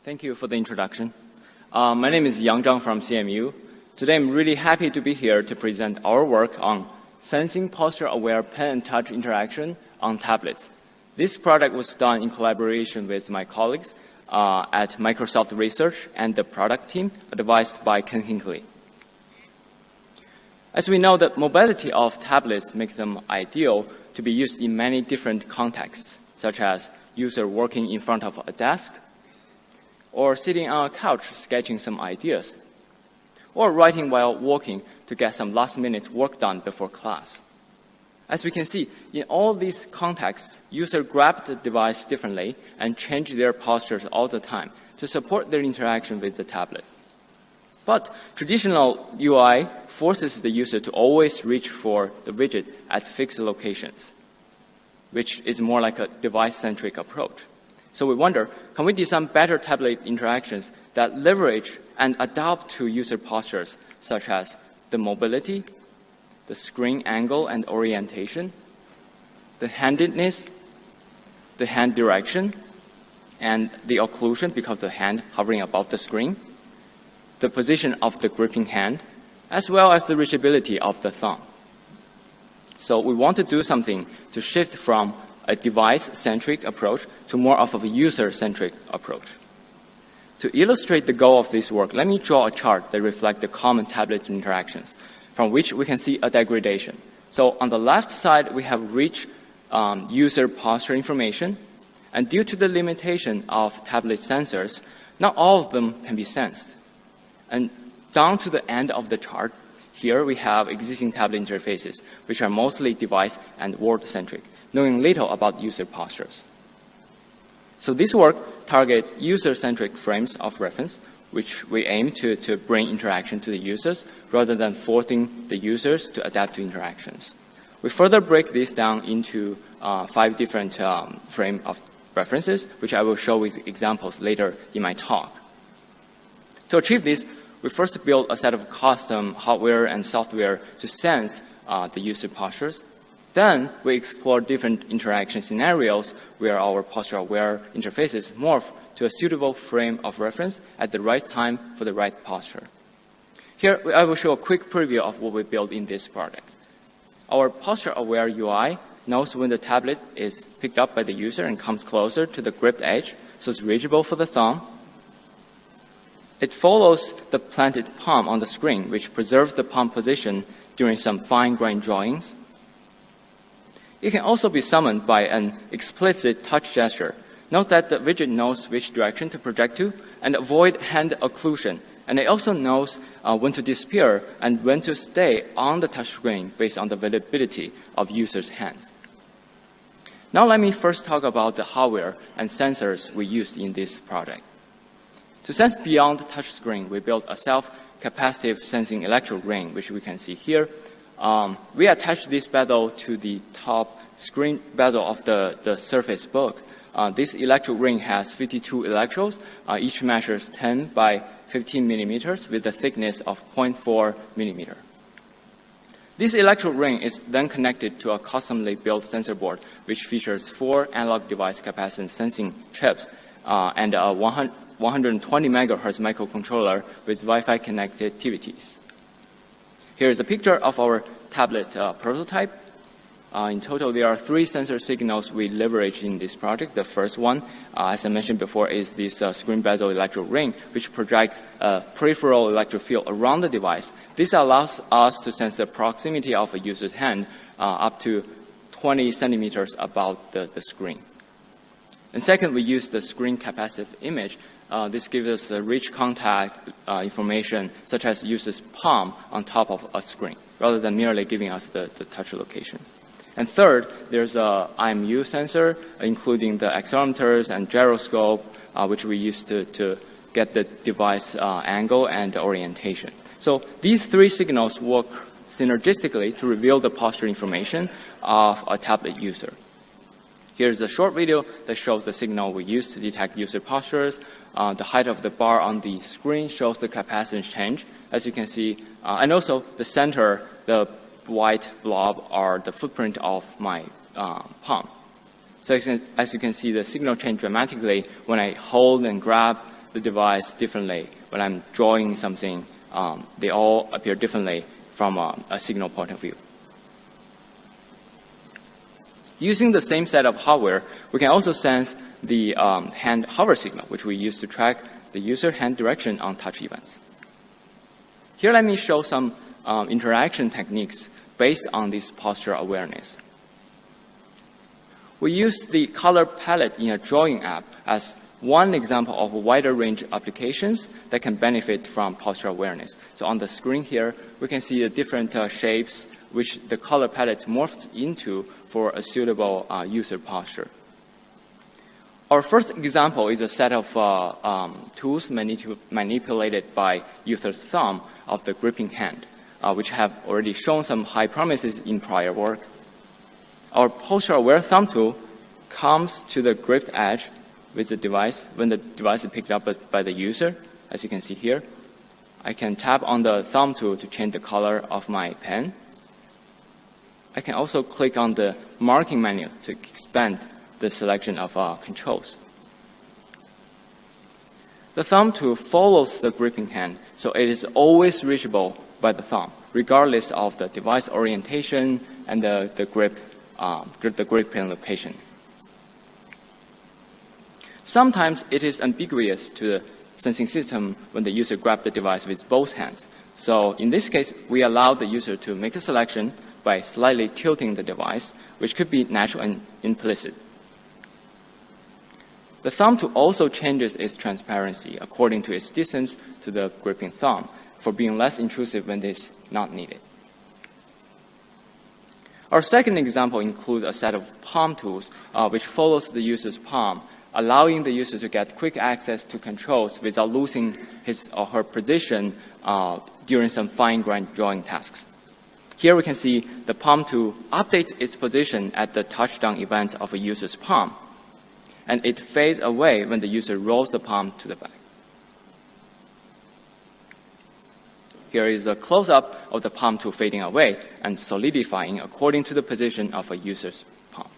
Thank you for the introduction. My name is Yang Zhang from CMU. Today I'm really happy to be here to present our work on sensing posture-aware pen and touch interaction on tablets. This project was done in collaboration with my colleagues at Microsoft Research and the product team, advised by Ken Hinckley. As we know, the mobility of tablets makes them ideal to be used in many different contexts, such as user working in front of a desk, or sitting on a couch sketching some ideas, or writing while walking to get some last-minute work done before class. As we can see, in all these contexts, users grab the device differently and change their postures all the time to support their interaction with the tablet. But traditional UI forces the user to always reach for the widget at fixed locations, which is more like a device-centric approach. So we wonder, can we design better tablet interactions that leverage and adapt to user postures, such as the mobility, the screen angle and orientation, the handedness, the hand direction, and the occlusion because the hand hovering above the screen, the position of the gripping hand, as well as the reachability of the thumb. So we want to do something to shift from a device-centric approach to more of a user-centric approach. To illustrate the goal of this work, let me draw a chart that reflects the common tablet interactions, from which we can see a degradation. So on the left side, we have rich user posture information, and due to the limitation of tablet sensors, not all of them can be sensed. And down to the end of the chart, here we have existing tablet interfaces, which are mostly device and word-centric, knowing little about user postures. So this work targets user-centric frames of reference, which we aim to bring interaction to the users rather than forcing the users to adapt to interactions. We further break this down into 5 different frame of references, which I will show with examples later in my talk. To achieve this, we first build a set of custom hardware and software to sense the user postures. Then we explore different interaction scenarios where our posture-aware interfaces morph to a suitable frame of reference at the right time for the right posture. Here, I will show a quick preview of what we built in this project. Our posture-aware UI knows when the tablet is picked up by the user and comes closer to the gripped edge, so it's reachable for the thumb. It follows the planted palm on the screen, which preserves the palm position during some fine-grained drawings. It can also be summoned by an explicit touch gesture. Note that the widget knows which direction to project to and avoid hand occlusion. And it also knows when to disappear and when to stay on the touch screen based on the availability of users' hands. Now let me first talk about the hardware and sensors we used in this project. To sense beyond the touch screen, we built a self-capacitive sensing electrode ring, which we can see here. We attached this bezel to the top screen bezel of the Surface Book. This electrode ring has 52 electrodes. Each measures 10 by 15 millimeters with a thickness of 0.4 millimeter. This electrode ring is then connected to a customly built sensor board, which features 4 analog device capacitance sensing chips and a 120 megahertz microcontroller with Wi-Fi connectivities. Here is a picture of our tablet prototype. In total, there are 3 sensor signals we leverage in this project. The first one, as I mentioned before, is this screen bezel electrode ring, which projects a peripheral electric field around the device. This allows us to sense the proximity of a user's hand up to 20 centimeters above the screen. And second, we use the screen capacitive image. This gives us a rich contact information, such as user's palm on top of a screen, rather than merely giving us the touch location. And third, there's a IMU sensor, including the accelerometers and gyroscope, which we use to get the device angle and orientation. So these 3 signals work synergistically to reveal the posture information of a tablet user. Here's a short video that shows the signal we use to detect user postures. The height of the bar on the screen shows the capacitance change, as you can see. And also the center, the white blob, are the footprint of my palm. So as you can see, the signal change dramatically when I hold and grab the device differently when I'm drawing something. They all appear differently from a signal point of view. Using the same set of hardware, we can also sense the hand hover signal, which we use to track the user hand direction on touch events. Here, let me show some interaction techniques based on this posture awareness. We use the color palette in a drawing app as one example of a wider range of applications that can benefit from posture awareness. So on the screen here, we can see the different shapes which the color palette morphs into for a suitable user posture. Our first example is a set of tools manipulated by user's thumb of the gripping hand, which have already shown some high promises in prior work. Our posture-aware thumb tool comes to the gripped edge with the device when the device is picked up by the user. As you can see here, I can tap on the thumb tool to change the color of my pen. I can also click on the marking menu to expand the selection of controls. The thumb tool follows the gripping hand, so it is always reachable by the thumb, regardless of the device orientation and the gripping location. Sometimes it is ambiguous to the sensing system when the user grabs the device with both hands. So in this case, we allow the user to make a selection by slightly tilting the device, which could be natural and implicit. The thumb tool also changes its transparency according to its distance to the gripping thumb for being less intrusive when it is not needed. Our second example includes a set of palm tools which follows the user's palm, allowing the user to get quick access to controls without losing his or her position during some fine-grained drawing tasks. Here we can see the palm tool updates its position at the touchdown event of a user's palm, and it fades away when the user rolls the palm to the back. Here is a close-up of the palm tool fading away and solidifying according to the position of a user's palm.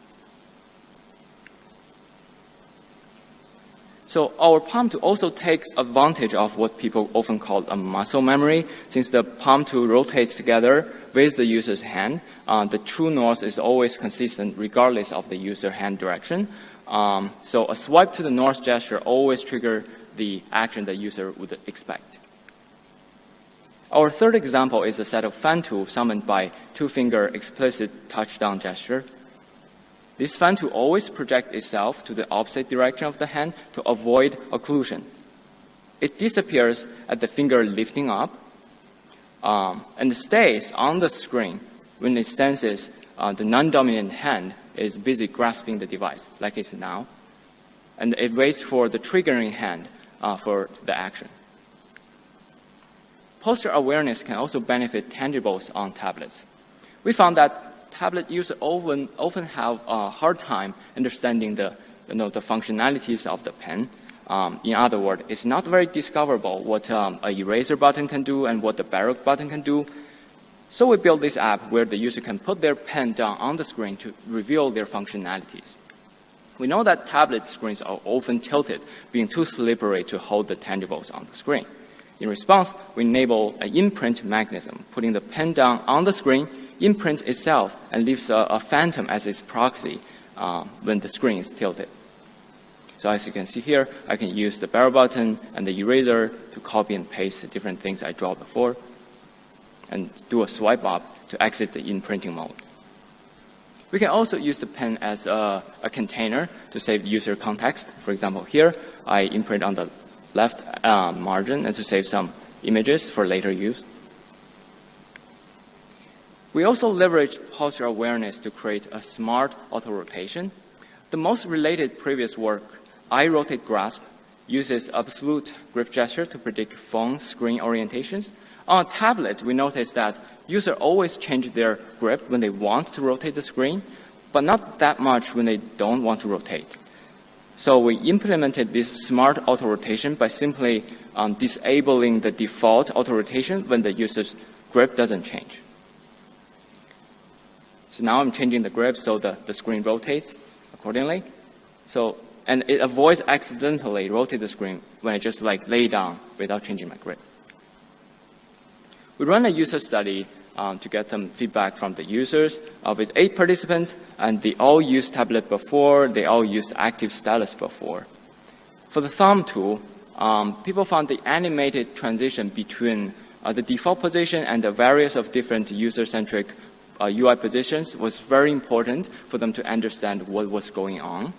So our palm tool also takes advantage of what people often call a muscle memory. Since the palm tool rotates together with the user's hand, the true north is always consistent regardless of the user hand direction. So a swipe to the north gesture always triggers the action the user would expect. Our third example is a set of fan tools summoned by two-finger explicit touchdown gesture. This fan tool always projects itself to the opposite direction of the hand to avoid occlusion. It disappears at the finger lifting up and stays on the screen when it senses the non-dominant hand is busy grasping the device, like it's now. And it waits for the triggering hand for the action. Posture awareness can also benefit tangibles on tablets. We found that tablet users often have a hard time understanding the functionalities of the pen. In other words, it's not very discoverable what a eraser button can do and what the barrel button can do. So we built this app where the user can put their pen down on the screen to reveal their functionalities. We know that tablet screens are often tilted, being too slippery to hold the tangibles on the screen. In response, we enable an imprint mechanism, putting the pen down on the screen, imprints itself, and leaves a phantom as its proxy when the screen is tilted. So as you can see here, I can use the barrel button and the eraser to copy and paste the different things I draw before and do a swipe up to exit the imprinting mode. We can also use the pen as a container to save user context. For example, here, I imprint on the left margin and to save some images for later use. We also leverage posture awareness to create a smart auto-rotation. The most related previous work, I-Rotate Grasp, uses absolute grip gesture to predict phone screen orientations. On a tablet, we noticed that users always change their grip when they want to rotate the screen, but not that much when they don't want to rotate. So we implemented this smart auto-rotation by simply disabling the default auto-rotation when the user's grip doesn't change. So now I'm changing the grip so the screen rotates accordingly. So and it avoids accidentally rotate the screen when I just lay down without changing my grip. We run a user study to get some feedback from the users with 8 participants, and they all used tablet before, they all used active stylus before. For the thumb tool, people found the animated transition between the default position and the various of different user-centric UI positions was very important for them to understand what was going on.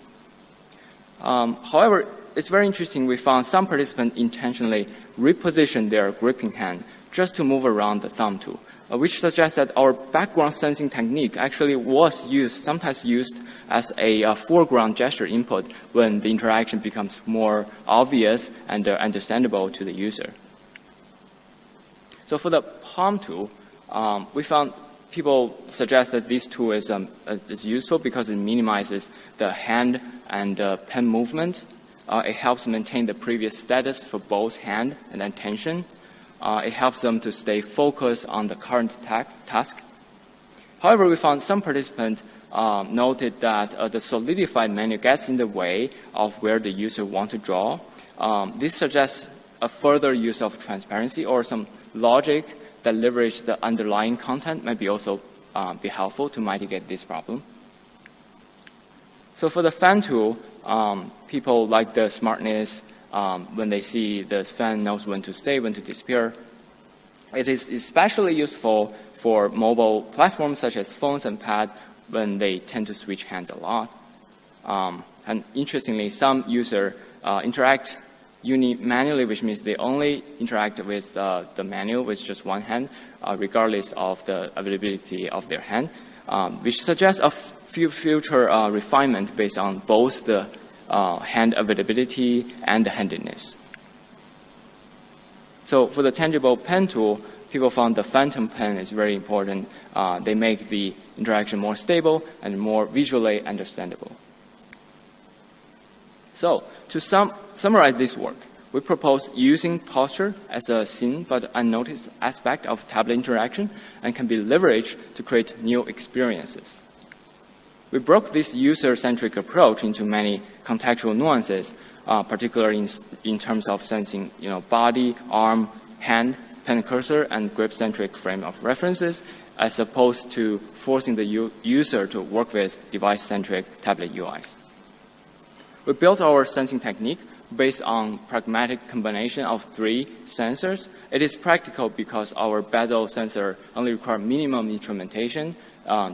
However, it's very interesting. We found some participants intentionally repositioned their gripping hand just to move around the thumb tool, which suggests that our background sensing technique actually was sometimes used as a foreground gesture input when the interaction becomes more obvious and understandable to the user. So for the palm tool, we found people suggest that this tool is useful because it minimizes the hand and pen movement. It helps maintain the previous status for both hand and attention. It helps them to stay focused on the current task. However, we found some participants noted that the solidified menu gets in the way of where the user wants to draw. This suggests a further use of transparency or some logic that leverage the underlying content might be also be helpful to mitigate this problem. So for the fan tool, people like the smartness. When they see the fan knows when to stay, when to disappear. It is especially useful for mobile platforms such as phones and pad when they tend to switch hands a lot. And interestingly, some users interact manually, which means they only interact with the menu with just one hand, regardless of the availability of their hand, which suggests a few future refinement based on both the hand availability and the handedness. So for the tangible pen tool, people found the phantom pen is very important. They make the interaction more stable and more visually understandable. So to summarize this work, we propose using posture as a seen but unnoticed aspect of tablet interaction and can be leveraged to create new experiences. We broke this user-centric approach into many contextual nuances, particularly in terms of sensing body, arm, hand, pen cursor, and grip-centric frame of references, as opposed to forcing the user to work with device-centric tablet UIs. We built our sensing technique based on pragmatic combination of 3 sensors. It is practical because our bezel sensor only requires minimum instrumentation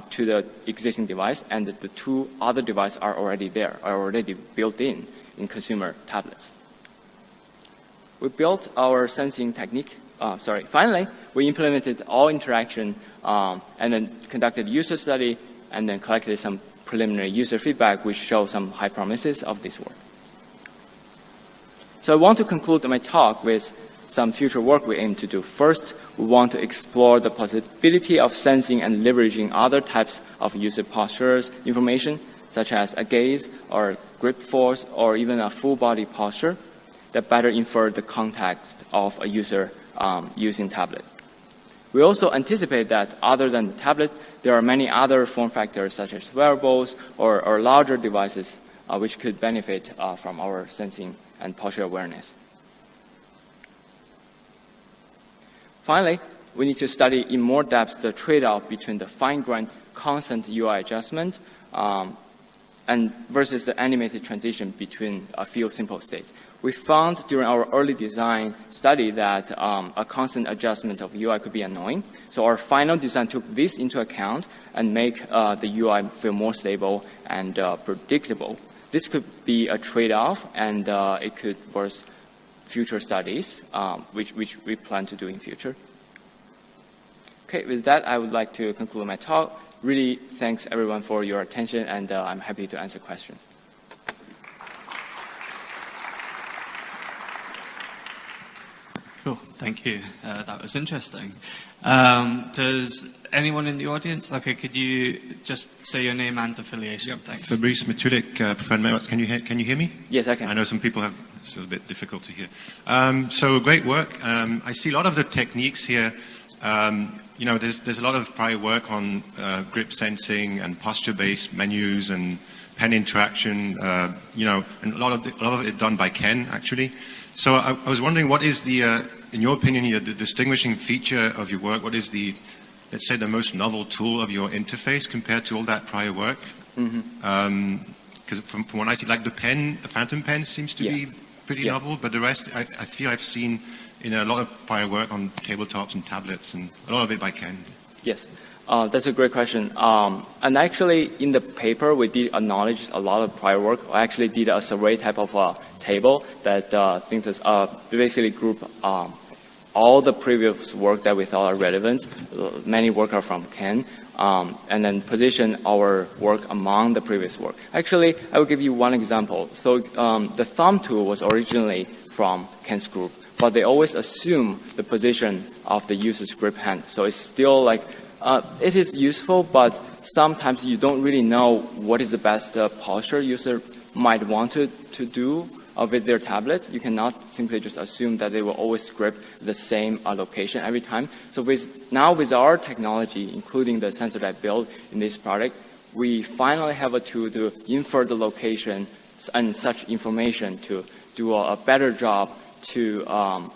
to the existing device, and the 2 other devices are already built in consumer tablets. We built our sensing technique. Finally, we implemented all interaction and then conducted user study and then collected some preliminary user feedback, which shows some high promises of this work. So I want to conclude my talk with some future work we aim to do. First, we want to explore the possibility of sensing and leveraging other types of user postures information, such as a gaze or grip force or even a full body posture that better infer the context of a user using tablet. We also anticipate that other than the tablet, there are many other form factors such as wearables or larger devices which could benefit from our sensing and posture awareness. Finally, we need to study in more depth the trade-off between the fine-grained constant UI adjustment and versus the animated transition between a few simple states. We found during our early design study that a constant adjustment of UI could be annoying. So our final design took this into account and make the UI feel more stable and predictable. This could be a trade-off, and it could worth future studies, which we plan to do in future. Okay, with that, I would like to conclude my talk. Really, thanks everyone for your attention, and I'm happy to answer questions. Cool, thank you. That was interesting. Does anyone in the audience? Okay, could you just say your name and affiliation? Yep. Thanks. Fabrice Matulik, preferred networks. Can you hear me? Yes, I can. I know some people have. It's a bit difficult to hear. So great work. I see a lot of the techniques here. There's a lot of prior work on grip sensing and posture-based menus and pen interaction, and a lot of it done by Ken, actually. So I was wondering, what is in your opinion, the distinguishing feature of your work? What is let's say, the most novel tool of your interface compared to all that prior work? Because from what I see, like the Phantom pen seems to be pretty novel, but the rest, I feel I've seen in a lot of prior work on tabletops and tablets, and a lot of it by Ken. Yes. That's a great question. And actually, in the paper, we did acknowledge a lot of prior work. I actually did a survey type of table that basically group all the previous work that we thought are relevant. Many work are from Ken, and then position our work among the previous work. Actually, I will give you one example. So the thumb tool was originally from Ken's group, but they always assume the position of the user's grip hand. So it's still like, it is useful, but sometimes you don't really know what is the best posture user might want to do with their tablets. You cannot simply just assume that they will always grip the same location every time. So now with our technology, including the sensor that I built in this product, we finally have a tool to infer the location and such information to do a better job to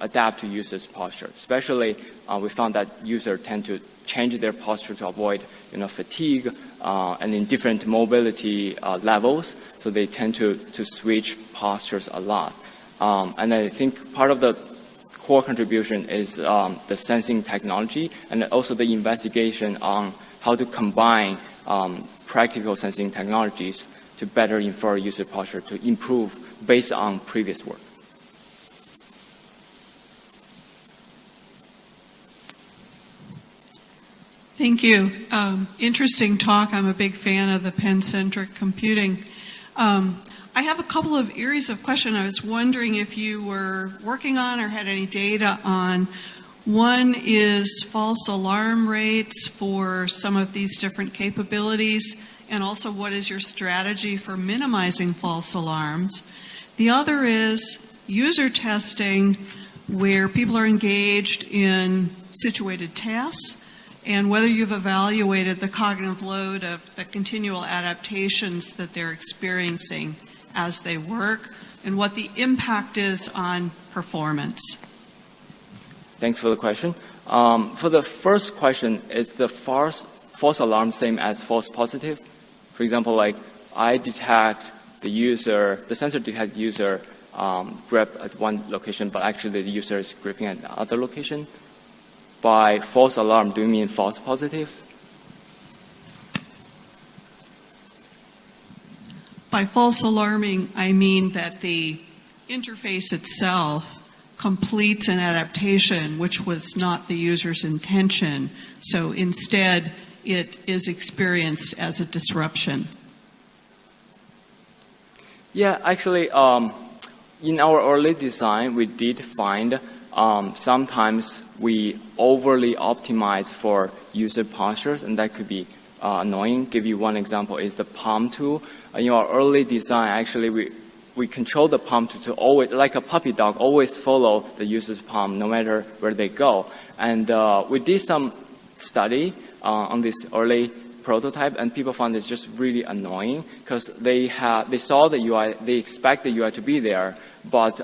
adapt to users' posture. Especially, we found that users tend to change their posture to avoid fatigue and in different mobility levels. So they tend to switch postures a lot. And I think part of the core contribution is the sensing technology and also the investigation on how to combine practical sensing technologies to better infer user posture to improve based on previous work. Thank you. Interesting talk. I'm a big fan of the pen-centric computing. I have a couple of areas of question I was wondering if you were working on or had any data on. One is false alarm rates for some of these different capabilities, and also what is your strategy for minimizing false alarms. The other is user testing where people are engaged in situated tasks, and whether you've evaluated the cognitive load of the continual adaptations that they're experiencing as they work, and what the impact is on performance. Thanks for the question. For the first question, is the false alarm same as false positive? For example, like I detect the sensor detects user grip at one location, but actually the user is gripping at another location. By false alarm, do you mean false positives? By false alarming, I mean that the interface itself completes an adaptation which was not the user's intention. So instead, it is experienced as a disruption. Yeah, actually, in our early design, we did find sometimes we overly optimize for user postures, and that could be annoying. Give you one example is the palm tool. In our early design, actually, we control the palm tool to always, like a puppy dog, always follow the user's palm no matter where they go. And we did some study on this early prototype, and people found it's just really annoying because they saw the UI, they expect the UI to be there, but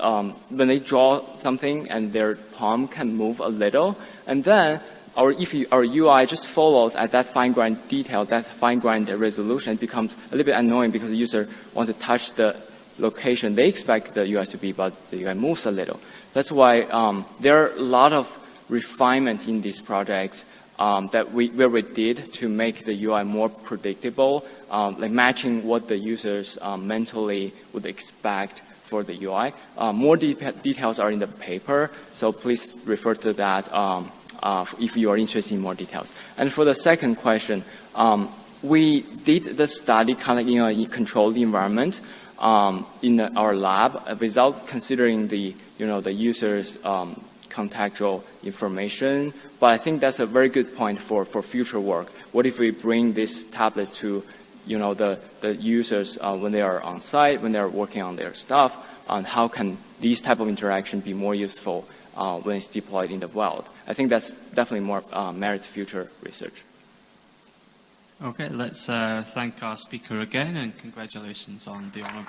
when they draw something and their palm can move a little, and then if our UI just follows at that fine-grained detail, that fine-grained resolution, it becomes a little bit annoying because the user wants to touch the location they expect the UI to be, but the UI moves a little. That's why there are a lot of refinements in these projects where we did to make the UI more predictable, like matching what the users mentally would expect for the UI. More details are in the paper, so please refer to that if you are interested in more details. And for the second question, we did the study kind of in a controlled environment in our lab without considering the user's contextual information. But I think that's a very good point for future work. What if we bring this tablet to the users when they are on site, when they're working on their stuff, and how can these type of interaction be more useful when it's deployed in the wild? I think that's definitely more merit future research. Okay, let's thank our speaker again and congratulations on the honourable